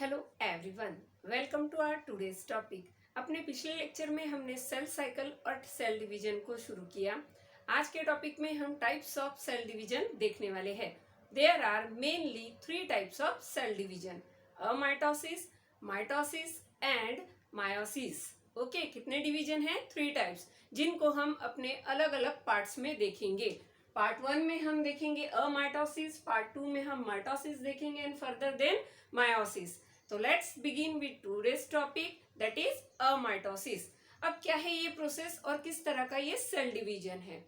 Hello everyone, welcome to our today's topic. अपने पिछले lecture में हमने सेल साइकिल और सेल डिवीजन को शुरू किया। आज के टॉपिक में हम टाइप्स ऑफ सेल डिवीजन देखने वाले हैं। There are mainly 3 types of cell division, amitosis, mitosis and meiosis. Okay, कितने डिवीजन हैं? 3 टाइप्स, जिनको हम अपने अलग अलग पार्ट्स में देखेंगे। पार्ट 1 में हम देखेंगे अमाइटोसिस, पार्ट 2 में हम माइटोसिस देखेंगे एंड फर्दर देन मायोसिस। तो let's begin with today's topic, that is amitosis. अब क्या है ये प्रोसेस और किस तरह का ये सेल डिवीजन है?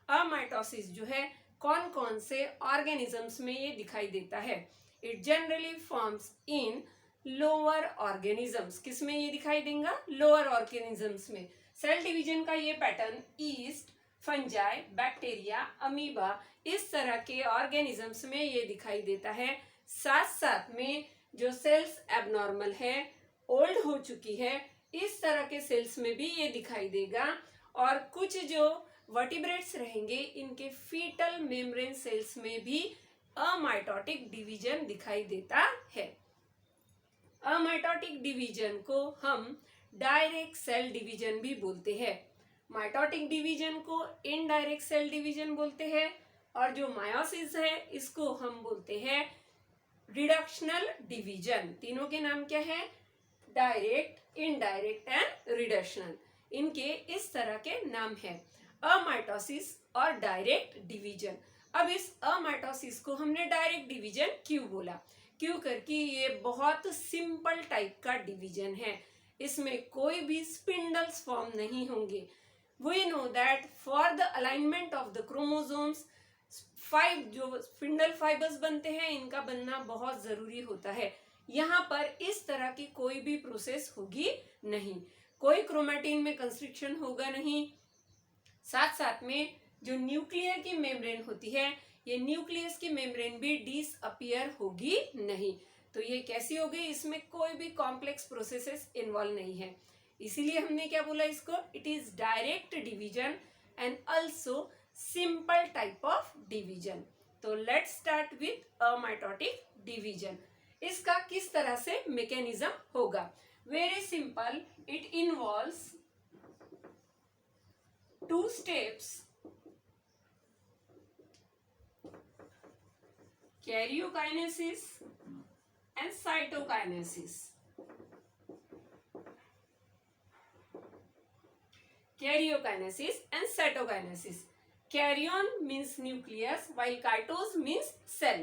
अमाइटोसिस जो है कौन कौन से ऑर्गेनिजम्स में ये दिखाई देता है? It generally forms in lower organisms. किस में ये दिखाई देगा? लोअर ऑर्गेनिजम्स में। सेल डिवीजन का ये pattern east, fungi, bacteria, amoeba, इस तरह के ऑर्गेनिजम्स में ये दिखाई देता है। साथ साथ में जो सेल्स एबनॉर्मल है, ओल्ड हो चुकी है, इस तरह के सेल्स में भी ये दिखाई देगा। और कुछ जो वर्टिब्रेट्स रहेंगे, इनके फीटल मेम्ब्रेन सेल्स में भी अमाइटोटिक डिवीजन दिखाई देता है। अमाइटोटिक डिवीजन को हम डायरेक्ट सेल डिवीजन भी बोलते हैं। माइटोटिक डिवीजन को इनडायरेक्ट सेल डिवीजन बोलते हैं, और जो मायोसिस है इसको हम बोलते हैं रिडक्शनल डिवीजन। तीनों के नाम क्या है? Direct, indirect and reductional. इनके इस तरह के नाम है, अमाइटोसिस और डायरेक्ट डिवीजन। अब इस अमाइटोसिस को हमने डायरेक्ट डिवीजन क्यों बोला? क्यों करके ये बहुत सिंपल टाइप का डिवीजन है, इसमें कोई भी स्पिंडल्स फॉर्म नहीं होंगे। We know that for the alignment of the chromosomes 5 जो स्पिंडल फाइबर्स बनते हैं, इनका बनना बहुत जरूरी होता है। यहाँ पर इस तरह की कोई भी प्रोसेस होगी नहीं, कोई क्रोमेटिन में कंस्ट्रिक्शन होगा नहीं। साथ साथ में जो न्यूक्लियर की मेम्ब्रेन होती है, ये न्यूक्लियस की मेम्ब्रेन भी डिसअपियर होगी नहीं। तो ये कैसी होगी? इसमें कोई भी कॉम्प्लेक्स प्रोसेसेस इन्वॉल्व नहीं है। इसीलिए हमने क्या बोला इसको? It is direct division and also simple type of division. तो लेट्स स्टार्ट विथ अमाइटोटिक डिवीजन। इसका किस तरह से मैकेनिज्म होगा? Very simple, it involves 2 steps, karyokinesis and cytokinesis. Karyokinesis and cytokinesis. Karyon means nucleus while काइटोस means cell,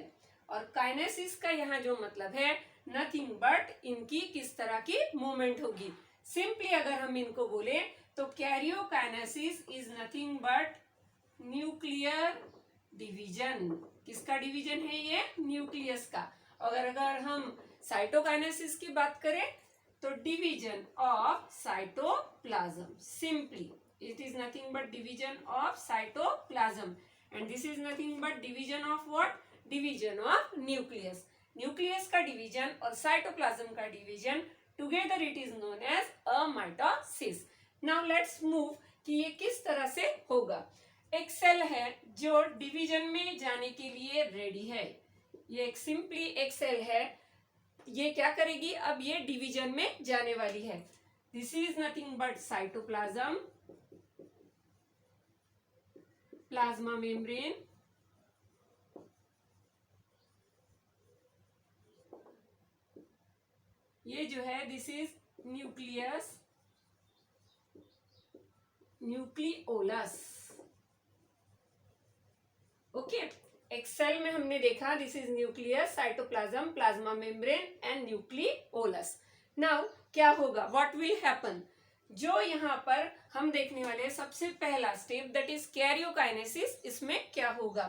और kinesis का यहाँ जो मतलब है नथिंग बट इनकी किस तरह की मूवमेंट होगी। सिंपली अगर हम इनको बोले तो karyokinesis is nothing but nuclear division. किसका डिवीजन है ये? न्यूक्लियस का। अगर हम साइटोकाइनेसिस की बात करें तो division of cytoplasm. Simply it is nothing but division of cytoplasm, and this is nothing but division of what? Division of nucleus. Nucleus का division और cytoplasm का division together it is known as a mitosis. Now let's move कि ये किस तरह से होगा। एक सेल है जो डिवीजन में जाने के लिए रेडी है। ये एक सिंपली एक सेल है, ये क्या करेगी? अब ये डिवीजन में जाने वाली है। This is nothing but cytoplasm, plasma membrane, ये जो है this is nucleus, nucleolus. Okay, एक सेल में हमने देखा this is nucleus, cytoplasm, plasma membrane and nucleolus. Now क्या होगा? What will happen? जो यहाँ पर हम देखने वाले सबसे पहला स्टेप दैट इज कैरियोकाइनेसिस। इसमें क्या होगा?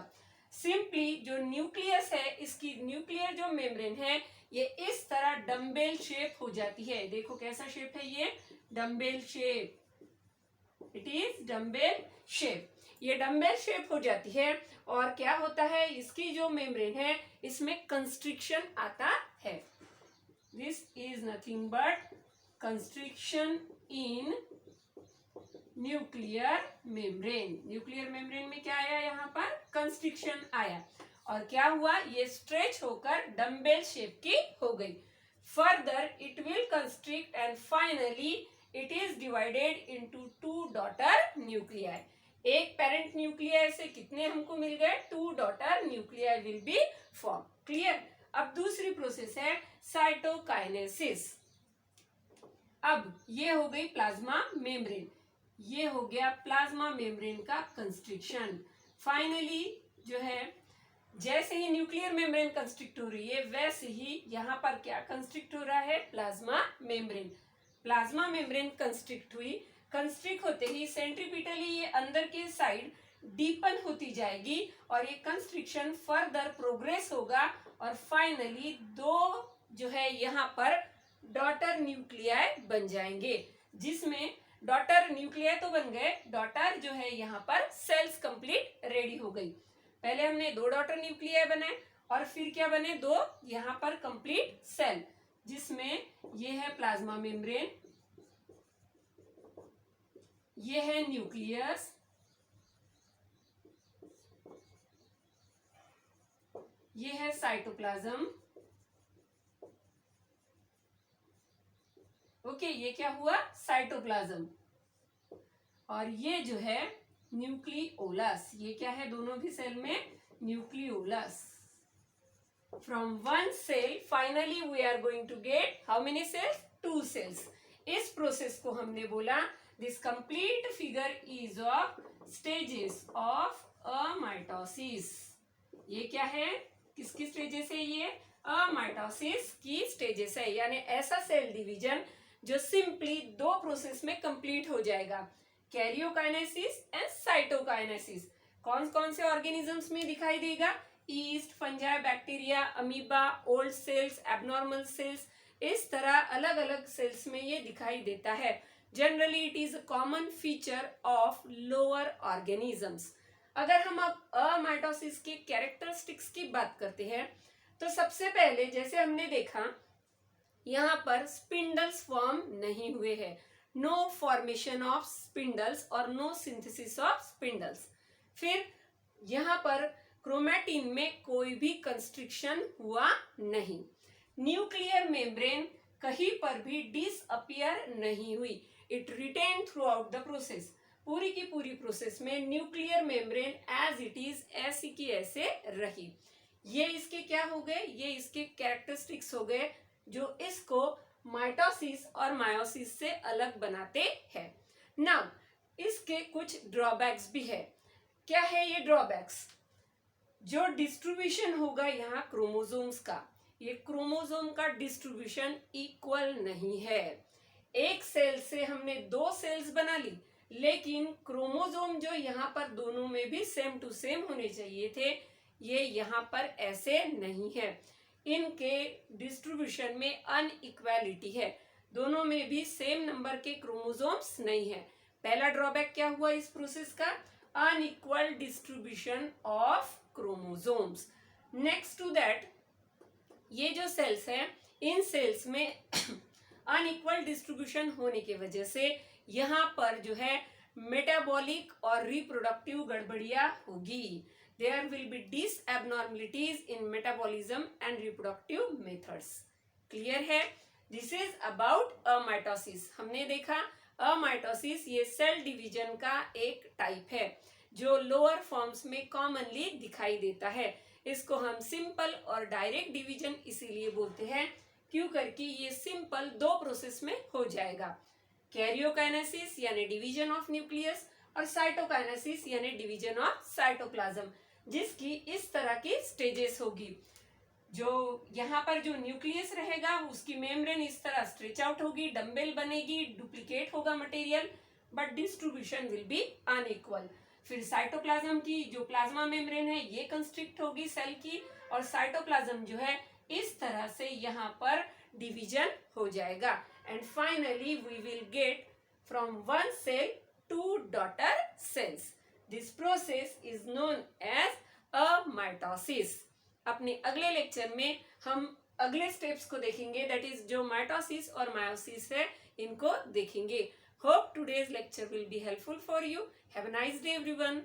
सिंपली जो न्यूक्लियस है, इसकी न्यूक्लियर जो मेम्ब्रेन है, ये इस तरह डम्बेल शेप हो जाती है। देखो कैसा शेप है ये? Dumbbell shape. It is dumbbell shape. ये डम्बेल शेप हो जाती है, और क्या होता है? इसकी जो मेम्ब्रेन है इसमें कंस्ट्रिक्शन आता है। This is nothing but constriction in nuclear membrane. Nuclear membrane में क्या आया? यहाँ पर कंस्ट्रिक्शन आया, और क्या हुआ? ये स्ट्रेच होकर डम्बेल शेप की हो गई। Further, it will constrict and finally it is divided into two daughter nuclei. एक पेरेंट न्यूक्लियाई से कितने हमको मिल गए? 2 daughter nuclei will be form. Clear? अब दूसरी प्रोसेस है साइटोकाइनेसिस. अब ये हो गई प्लाज्मा मेम्ब्रेन, ये हो गया प्लाज्मा मेम्ब्रेन का कंस्ट्रिक्शन. फाइनली जो है जैसे ही न्यूक्लियर मेम्ब्रेन कंस्ट्रिक्ट हो रही है वैसे ही यहाँ पर क्या कंस्ट्रिक्ट हो रहा है? Plasma membrane. Plasma membrane constrict हुई. कंस्ट्रिक्ट होते ही सेंट्रीपिटली ये अंदर के साइड डीपन होती जाएगी और ये कंस्ट्रिक्शन फर्दर प्रोग्रेस होगा और फाइनली दो जो है यहाँ पर डॉटर न्यूक्लियाई बन जाएंगे, जिसमें डॉटर न्यूक्लियाई तो बन गए, डॉटर जो है यहाँ पर सेल्स कंप्लीट रेडी हो गई. पहले हमने 2 डॉटर न्यूक्लियाई बनाए और फिर क्या बने? 2 यहाँ पर कंप्लीट सेल, जिसमें ये है प्लाज्मा मेम्ब्रेन, ये है न्यूक्लियस, ये है साइटोप्लाज्म. ओके, ये क्या हुआ? साइटोप्लाज्म. और ये जो है न्यूक्लियोलस, ये क्या है दोनों भी सेल में? Nucleolus. From one cell finally we are going to get how many cells? 2 cells. इस प्रोसेस को हमने बोला this complete figure is of stages of a mitosis. ये क्या है? किसकी स्टेजेस है? ये अमाइटोसिस की स्टेजेस है. यानी ऐसा सेल डिवीजन जो सिंपली 2 प्रोसेस में कंप्लीट हो जाएगा, कैरियोकाइनेसिस एंड साइटोकाइनेसिस. कौन कौन से ऑर्गेनिजम्स में दिखाई देगा? Yeast, fungi, bacteria, amoeba, old cells, abnormal cells, इस तरह अलग अलग सेल्स में ये दिखाई देता है. Generally it is a common feature of lower organisms. अगर हम अब अमाइटोसिस के कैरेक्टरिस्टिक्स की बात करते हैं तो सबसे पहले जैसे हमने देखा यहाँ पर स्पिंडल्स फॉर्म नहीं हुए हैं, नो फॉर्मेशन ऑफ स्पिंडल्स और नो सिंथेसिस ऑफ स्पिंडल्स. फिर यहाँ पर क्रोमैटिन में कोई भी कंस्ट्रिक्शन हुआ नहीं. न्यूक्लियर मेम्ब्रेन कहीं पर भी डिसअपियर नहीं हुई, it retain throughout the process. पूरी की पूरी प्रोसेस में nuclear membrane as it is ऐसी की ऐसे रही. ये इसके क्या हो गए? ये इसके कैरेक्टरिस्टिक्स हो गए जो इसको माइटोसिस और मायोसिस से अलग बनाते हैं. नाउ इसके कुछ ड्रॉबैक्स भी है. क्या है ये ड्रॉबैक्स? जो डिस्ट्रीब्यूशन होगा यहाँ क्रोमोसोम्स का, ये क्रोमोसोम का डिस्ट्रीब्यूशन इक्वल नहीं है. एक सेल से हमने 2 सेल्स बना ली, लेकिन क्रोमोसोम जो यहाँ पर दोनों में भी सेम टू सेम होने चाहिए थे, ये यहाँ पर ऐसे नहीं है. इनके डिस्ट्रीब्यूशन में अनइक्वालिटी है, दोनों में भी सेम नंबर के क्रोमोसोम्स नहीं है. पहला ड्रॉबैक क्या हुआ इस प्रोसेस का? Unequal distribution of chromosomes. Next to that, ये जो सेल्स हैं इन सेल्स में अनइक्वल डिस्ट्रीब्यूशन होने की वजह से यहाँ पर जो है मेटाबॉलिक और रिप्रोडक्टिव गड़बड़ियाँ होगी. There will be disabnormalities in metabolism and reproductive methods. Clear है? This is about amitosis. हमने देखा अमाइटोसिस ये सेल डिवीजन का एक टाइप है जो लोअर फॉर्म्स में कॉमनली दिखाई देता है. इसको हम सिंपल और डायरेक्ट डिवीजन इसीलिए बोलते हैं क्यों करके ये सिंपल 2 प्रोसेस में हो जाएगा. कैरियोकाइनेसिस यानी डिवीजन ऑफ न्यूक्लियस और साइटोकाइनेसिस यानी डिवीजन ऑफ साइटोप्लाज्म, जिसकी इस तरह की स्टेजेस होगी. जो यहाँ पर जो न्यूक्लियस रहेगा उसकी मेम्ब्रेन इस तरह स्ट्रेच आउट होगी, डंबेल बनेगी, डुप्लीकेट होगा material, but distribution will be unequal. फिर साइटोप्लाज्म की जो प्लाज्मा मेम्ब्रेन है ये कंस्ट्रिक्ट होगी सेल की, और साइटोप्लाज्म जो है इस तरह से यहाँ पर डिवीजन हो जाएगा. And finally we will get from one cell 2 daughter cells. This process is known as amitosis. अपने अगले लेक्चर में हम अगले स्टेप्स को देखेंगे, दैट इज जो माइटोसिस और मायोसिस है इनको देखेंगे. Hope today's lecture will be helpful for you. Have a nice day everyone.